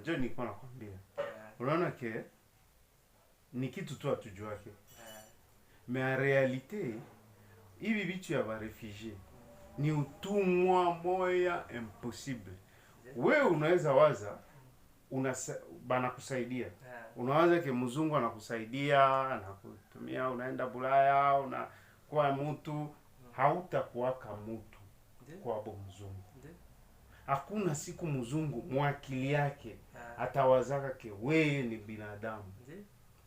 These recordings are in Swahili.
John niko nakwambia. Unaona ke ni kitu tu atujuake. Mais en réalité hivi vitu ya ba réfugiés ni utumwa moya impossible. Wewe unaweza waza banakusaidia. Unawaza ke mzungu anakusaidia, anakutumia, unaenda Bulaya, unakuwa mtu, hautakuwaka mtu kwa abo mzungu. Hakuna siku mzungu mwakili yake atawazaka ke wewe ni binadamu.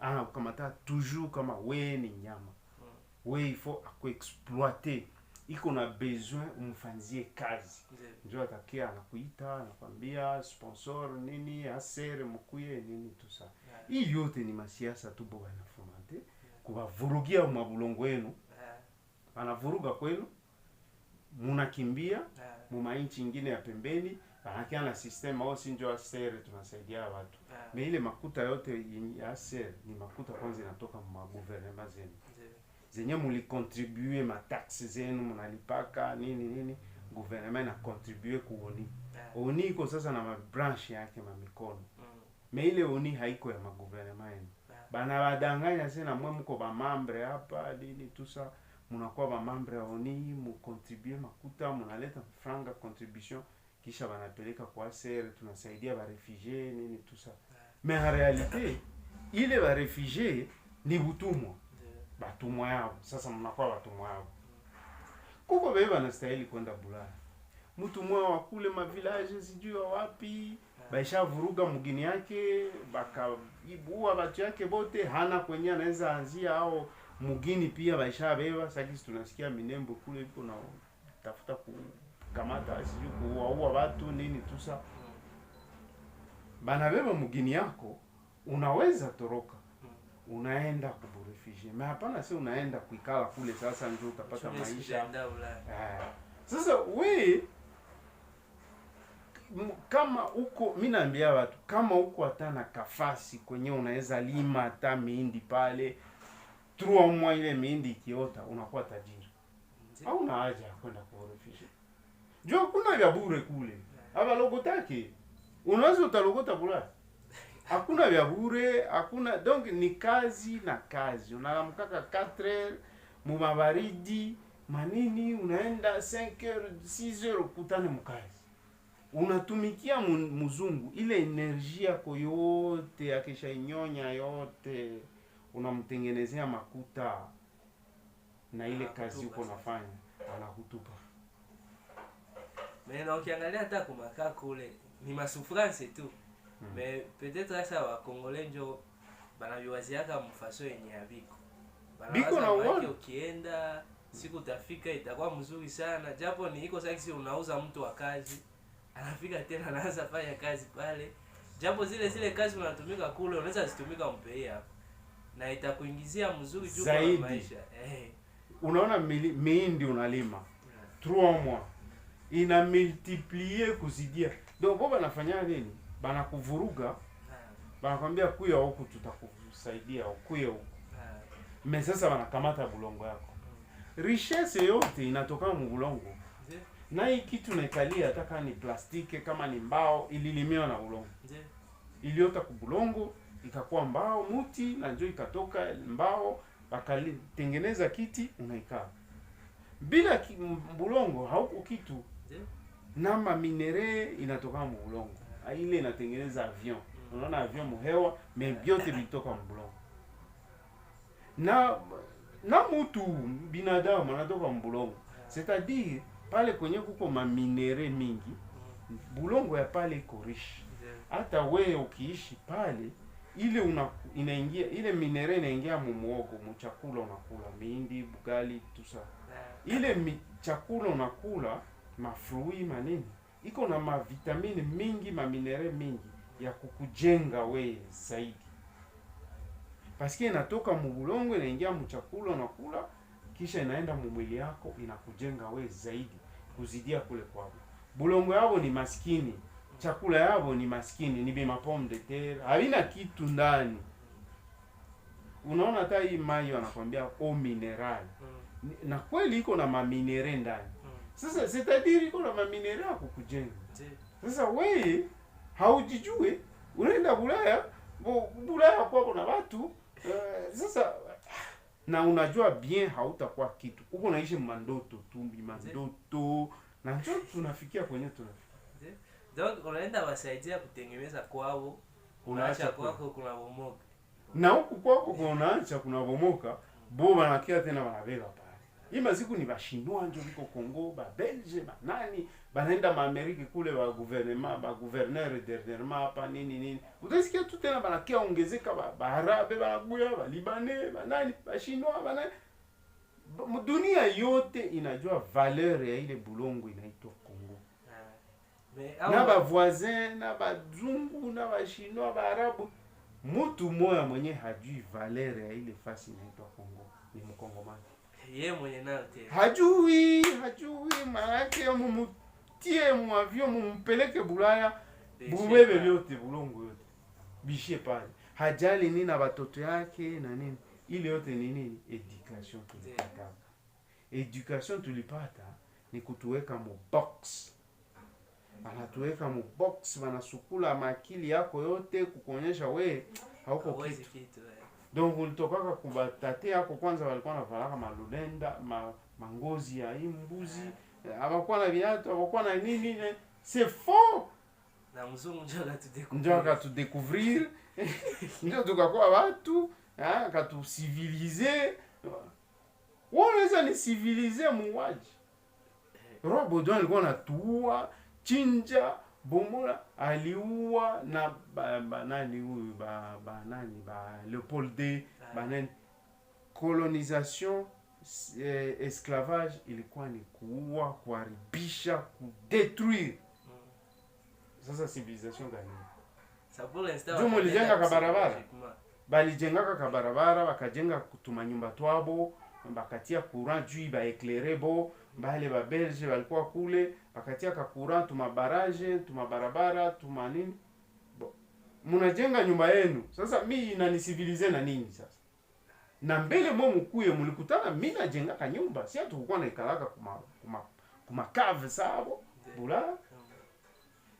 Anakukamata toujours kama wewe ni nyama. Wewe ifo akuexploiter. Iko na besoin umfanzie kazi. Ndio atakia anakuita, anakwambia sponsor nini, asere mkuye nini tusa. Hii yote ni masiasa tu bo wanafomante kuwavurugia mabulongo yenu. Anavuruga kwenu, munakimbia muma inchi ingine ya pembeni, anakia na system au sinjo asere tunasaidia watu. Na ile makuta yote ya asere ni makuta kwanza inatoka mwa gouvernement zenu. Zenye mulikontribue mataxi zenu munalipaka nini gouvernement na contribue ku ONI. ONI iko sasa na mabranch yake mamikono. Me ile ONI haiko ya magouvernement yenu. Bana wadanganya sana mwe mko ba membre hapa nini tusa munakuwa ba membre ya ONI mu contribue makuta munaleta franga contribution kisha banapeleka kwa CR tunasaidia ba réfugiés nini tusa. Mais en réalité ile ba réfugiés ni butumwa. Batumwa yao. Sasa mnakuwa batumwa yao. Kuko bebe anastahili kwenda Bulaya. Mtumwa wa kule ma village sijui wapi, baisha vuruga mgini yake, bakaibua watu yake bote, hana kwenye anaweza anzia au mgini pia baisha beba. Sasa tunasikia Minembo kule iko na tafuta kukamata sijui kuua watu nini tusa. Bana beba mgini yako, unaweza toroka. Unaenda kuburefugee. Mais hapana si unaenda kuikala kule sasa ndio utapata maisha. Sasa we kama uko mimi naambia watu kama uko hata na kafasi kwenye unaweza lima hata mihindi pale 3 mois ile mihindi ikiota unakuwa tajiri. Au una haja ya kwenda kuburefugee. Jua kuna vya bure kule. Aba logotake. Unaweza utalogota Bulaya. Hakuna vya bure, hakuna donc ni kazi na kazi. Unaamkaka 4h mumabaridi, manini unaenda 5h, 6h kutane mkazi. Unatumikia mzungu ile energia yako yote akisha inyonya yote unamtengenezea makuta na ile kazi uko nafanya anakutupa. Mais ukiangalia hata kumakaa kule ni masufrance tu. Mais peut-être ça wa Congolais njo banaviwaziaka mfaso yenye abiko. Biko na wao ukienda siku utafika itakuwa mzuri sana. Japo ni iko sasa unauza mtu wa kazi. Anafika tena anaanza fanya kazi pale. Japo zile kazi unatumika kule unaweza zitumika mpei hapa. Na itakuingizia mzuri juu kwa maisha. Unaona mihindi unalima 3 mois ina multiplier kuzidia. Donc boba nafanya nini? Bana kuvuruga. Banakwambia kuya huku tutakusaidia ukuye huku. Mais sasa wanakamata bulongo yako. Richesse yote inatoka mu bulongo. Na hii kitu naikalia hata kama ni plastiki kama ni mbao ililimiwa na bulongo. Iliota ku bulongo ikakuwa mbao muti na njoo ikatoka mbao bakalitengeneza kiti unaikaa. Bila bulongo hauko kitu. Na ma minere inatoka mu bulongo. Ile inatengeneza avion. Unaona avion muhewa, mais biote bitoka mbulongo. Na mtu binadamu anatoka mbulongo. C'est-à-dire pale kwenye kuko ma minere mingi, bulongo ya pale iko rich. Hata wewe ukiishi pale ile inaingia ile minere inaingia mu muogo, mu chakula unakula, mihindi, bugali, tusa. Ile chakula unakula, mafrui manini iko na mavitamini mingi, maminere mingi ya kukujenga we zaidi. Paske inatoka mbulongo inaingia mchakula unakula kisha inaenda mwili yako inakujenga we zaidi kuzidia kule kwao. Bulongo yao ni maskini, chakula yao ni maskini, ni bima pomme de terre, halina kitu ndani. Unaona hata hii maji wanakuambia eau mineral. Na kweli iko na maminere ndani. Sasa c'est-à-dire iko na maminere ya kukujenga. Sasa wewe haujijue Unaenda Bulaya, Bulaya kwako na watu sasa, na unajua bien hautakuwa kitu. Uko naishi mandoto tu, mandoto na njoo tunafikia kwenye tunafikia. Donc unaenda wasaidia kutengeneza kwao, unaacha kwako kuna bomoka. Na huku kwako unaacha kuna bomoka, bo banakia tena wanabeba pale. Hii maziku ni bashindwa njo biko Kongo, ba Belge, ba nani, banaenda ma Amerika kule ba gouvernement, ba gouverneur dernièrement hapa nini. Utasikia tu tena banakia ongezeka ba Arabe, ba Buya, ba Libanais, ba nani, ba Chinois, ba nani. Dunia yote inajua valeur ya ile bulongo inaitwa Kongo. Na ba voisin, na ba Zungu, na ba Chinois, ba Arabu, mtu moya mwenye hajui valeur ya ile fasi inaitwa Kongo ni Mkongomani. Yeye mwenye nayo tena hajui maanake mumutie mwavyo mumpeleke Bulaya, bubebe vyote bulongo yote bishie pale, hajali nini na watoto yake na nini. Ile yote ni nini? Education tulipata. Education tulipata ni kutuweka mu box, anatuweka mu box, wanasukula makili yako yote kukuonyesha we hauko kitu. Donc ulitokaka kubatate yako kwanza walikuwa navalaka malulenda, mangozi ya imbuzi, hawakuwa na viatu, hawakuwa na nini, c'est faux. Na mzungu njoo akatudécouvrir, njoo tukakuwa watu, akatuciviliser. Wanaweza ni civiliser muuaji. Roi Baudouin alikuwa anatuua, chinja, bomola, aliua na nani huyu Leopold II, nani. Colonisation, esclavage ilikuwa ni kuua, kuharibisha, kudétruire. Sasa civilisation gani? Jumu lijenga kabarabara. Balijengaka kabarabara, wakajenga kutuma nyumba twabo, bakatia courant juu ba éclairer bo, bale ba Belge walikuwa kule, bakatia ka courant tuma barrage, tuma barabara, tuma nini. Bo. Munajenga nyumba yenu. Sasa mimi inanisivilize na nini sasa? Na mbele mwa mkuye mlikutana mimi najenga ka nyumba. Si hatukuwa na ikalaka kuma cave sabo. Bula.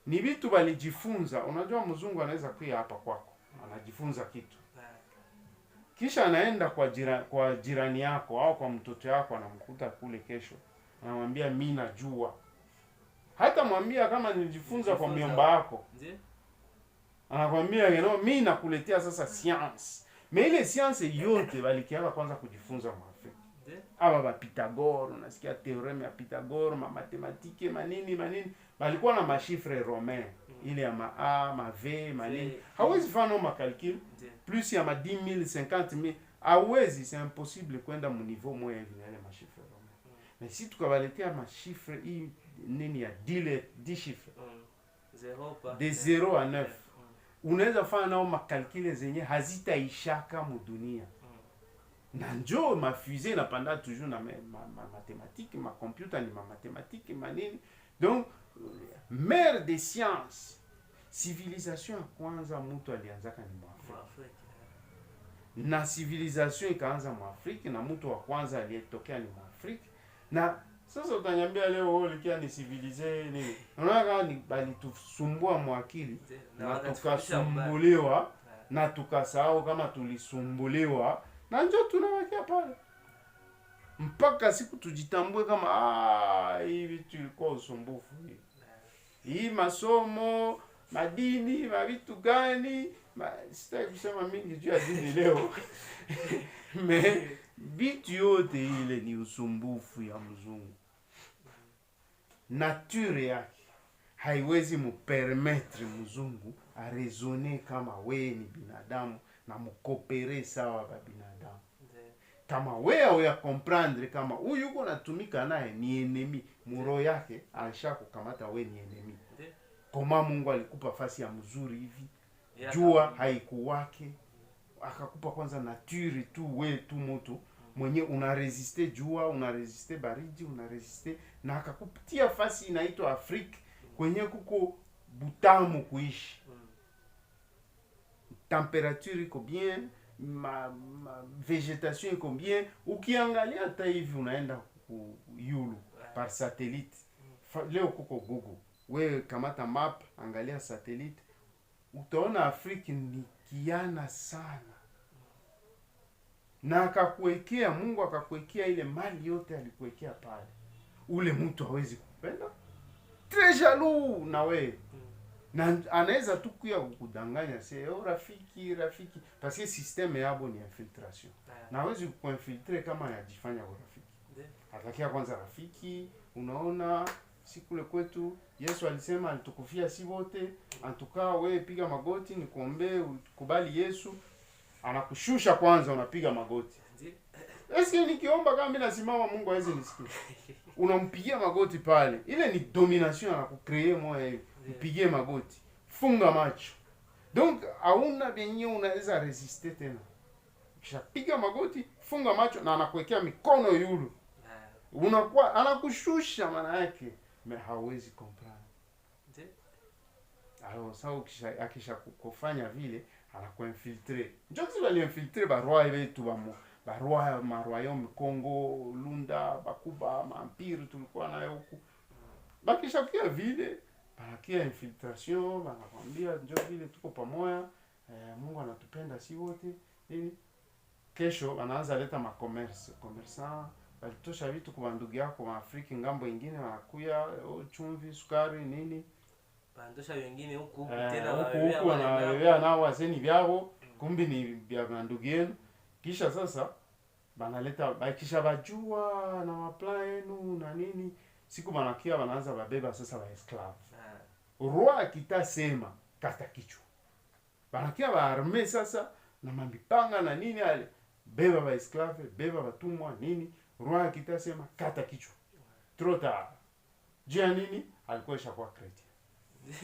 Ni vitu balijifunza. Unajua mzungu anaweza kuja hapa kwako, anajifunza kitu. Kisha anaenda kwa jirani yako au kwa mtoto yako, anamkuta kule kesho. Anamwambia mimi najua. Hata mwambia kama nilijifunza kwa miomba yako. Anakwambia mimi nakuletea sasa science. Mais ile science yote balikiaka kwanza kujifunza Mwafrika. Aba ba Pythagore, unasikia theoreme ya Pythagore, matematike, manini. Balikuwa na mashifre romain. Ile ya ma A, ma V, manini. Hawezi fanya makalkil. Plus ya ma 10,000, 50,000. Hawezi, c'est impossible kwenda mu niveau moya hivi na ile mashifre romain. Mais si tukabaletea mashifre hii nini ya 10 chiffres. De 0 à 9. Unaweza fanya nao makalkile zenye hazitaishaka mu dunia. Na njoo mafusée napanda toujours na mathématique, ma computer ni ma mathématique, manini. Donc mère des sciences. Civilisation ya kwanza mtu alianzaka ni Mwafrika. Na civilisation ikaanza Mwafrika na mtu wa kwanza aliyetokea ni Mwafrika. Na sasa utanyambia leo wewe ulikia ni civilize nini? Unaona ni bali tusumbua mwakili na tukasumbuliwa na tukasahau kama tulisumbuliwa na njoo tunawakia pale. Mpaka siku tujitambue kama hivi tulikuwa usumbufu hivi. Hii masomo, madini, vitu gani? Sitaki kusema mingi juu ya dini leo. Me vitu yote ile ni usumbufu ya mzungu. Nature yake haiwezi mupermettre mzungu arezone kama we ni binadamu na mukopere sawa ba binadamu. Kama wewe ya comprendre kama huyu yuko natumika naye ni enemy, muro yake alisha kukamata we ni enemy. Koma Mungu alikupa fasi ya mzuri hivi, jua haikuwake, akakupa kwanza nature tu, we tu mtu mwenye unaresiste jua, unaresiste baridi, unaresiste, na akakupatia fasi inaitwa Afrika kwenye kuko butamu kuishi. Temperature iko bien, ma végétation iko bien. Ukiangalia hata hivi unaenda ku yulu par satellite. Leo kuko Google. Wewe kamata map, angalia satellite. utaona Afrika ni kiana sana, na akakuwekea Mungu, akakuwekea ile mali yote alikuwekea pale, ule mtu hawezi kupenda, très jaloux na wewe, na anaweza tu kuya kukudanganya sio rafiki parce que systeme yabo ni infiltration, na hawezi kuinfiltre kama anajifanya urafiki. Atakia kwanza rafiki. Unaona si kule kwetu Yesu alisema alitukufia si wote, antukaa wewe piga magoti nikuombee ukubali Yesu, anakushusha kwanza, unapiga magoti. Eske nikiomba kama mimi nasimama Mungu hawezi nisikia? Unampigia magoti pale. Ile ni domination, anakucreate moyo, mpigie magoti, funga macho. Donc hauna benye unaweza resiste tena. Kisha piga magoti, funga macho, na anakuwekea mikono yulu. Unakuwa anakushusha, maana yake hawezi comprendre. Alors ça akisha kufanya vile anakuinfiltre. Njoo sisi waliinfiltre baroi wetu baroi maroyaume Congo, Lunda, Bakuba, maempire tulikuwa nayo huku. Bakisha kia vile banakia infiltration, banakwambia njoo vile tuko pamoja, Mungu anatupenda si wote. Nini? Kesho anaanza leta commerçant, balitosha vitu kwa ndugu yako wa Afrika ngambo nyingine, wanakuya chumvi, sukari, nini. Bandosha wengine huku tena huku wanawea nao wazeni vyao, kumbi ni vya ndugu yenu. Kisha sasa banaleta bakisha bajua na maplan yenu na nini, siku banakia wanaanza babeba sasa wa esclave. Roi akitasema kata kichwa, banakia ba arme sasa na mambipanga na nini, ale beba ba esclave, beba batumwa nini. Roi akitasema kata kichwa, trop tard. Jia nini? Alikuwa shakuwa Christian.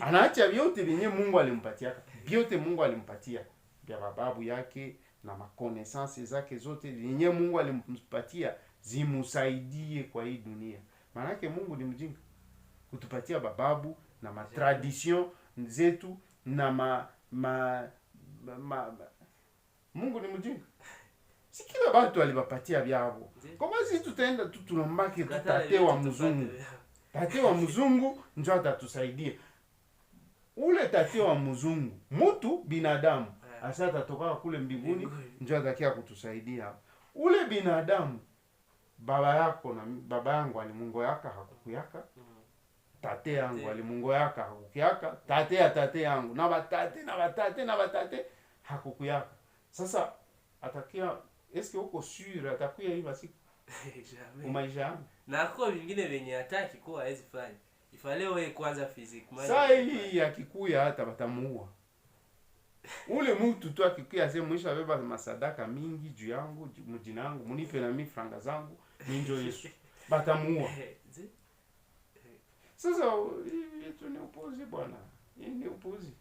Anaacha vyote vyenye Mungu alimpatia, vyote Mungu alimpatia vya bababu yake na makonesansi zake zote vyenye Mungu alimpatia zimusaidie kwa hii dunia. Maana yake Mungu ni mjinga kutupatia bababu na matradition zetu na Mungu ni mjinga. Si kila watu alibapatia vyao. Kama sisi tutaenda tu tunambaki tutate wa mzungu. Tate wa mzungu njoo atatusaidia. Ule tate wa mzungu, mtu binadamu, asa atatoka kule mbinguni njoo atakia kutusaidia. Ule binadamu baba yako na baba yangu alimungo yaka hakukuyaka. Tate yangu alimungo yaka hakukuyaka. Tate ya tate yangu na batate hakukuyaka. Sasa atakia eske uko sure atakuya hivi basi umaisha na kwa vingine venye hataki kwa hawezi fanya. Ifale wewe kwanza physique. Sasa hii akikuya hata batamuua. Ule mtu tu akikuya sema mwisho beba masadaka mingi juu yangu, mjina yangu, munipe na mimi franga zangu, ninjo Yesu. Batamuua. Sasa hii tu ni upuzi bwana. Hii ni upuzi.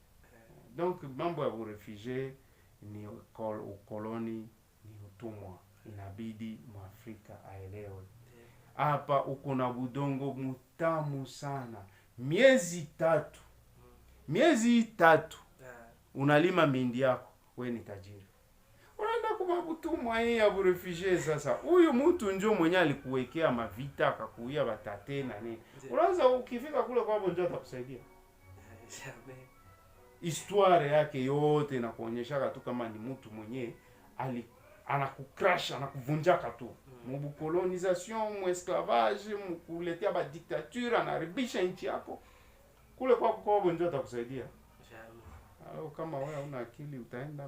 Donc mambo ya refugie ni ukoloni, ni utumwa. Inabidi Mwafrika aelewe. Hapa uko na budongo mutamu sana. Miezi tatu unalima mindi yako, we ni tajiri. Unaenda kwa butumwa hii ya refugee sasa. Huyu mtu njoo mwenye alikuwekea mavita akakuia batate na nini. Unaanza ukifika kule kwa bonjo atakusaidia. Histoire yake yote na kuonyesha tu kama ni mtu mwenye anakucrash, anakuvunjaka tu. Mubukolonisation, mu esclavage, mukuletea ba dictature, anaribisha nchi yako. Kule kwa bonjo atakusaidia. Kama wewe una akili utaenda